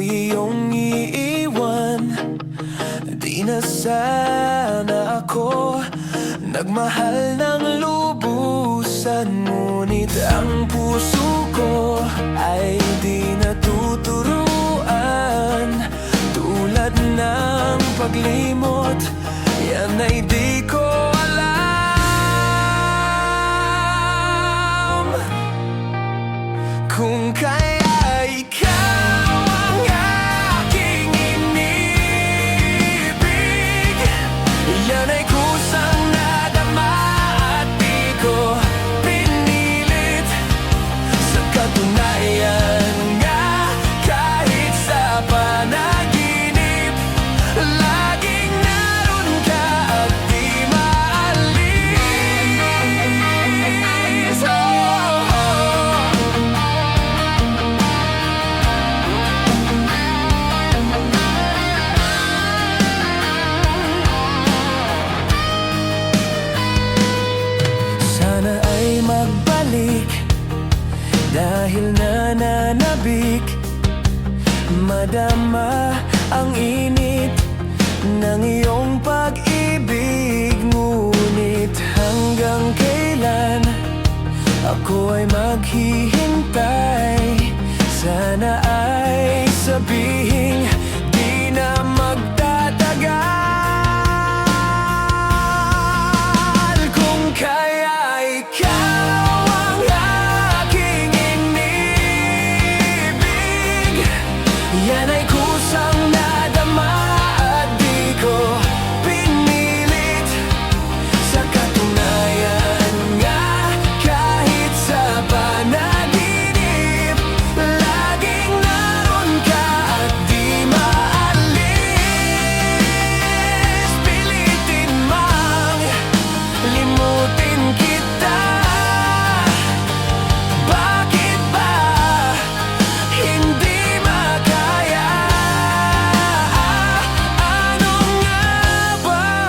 iyong iiwan. Di na sana ako nagmahal ng lubusan, ngunit ang puso ko ay di natuturuan. Tulad ng paglimot, yan ay di ko alam. Kung kaya ikaw ang aking inibig, yan ay kusang nadama at di ko pinilit. Sa katunayan nga, kahit sa panaginip, laging naroon ka at di maalis. Sana ay magbalik, dahil nananabik, madama ang init ng iyong pag-ibig. Ngunit hanggang kailan ako ay maghihintay? Sana ay sabihin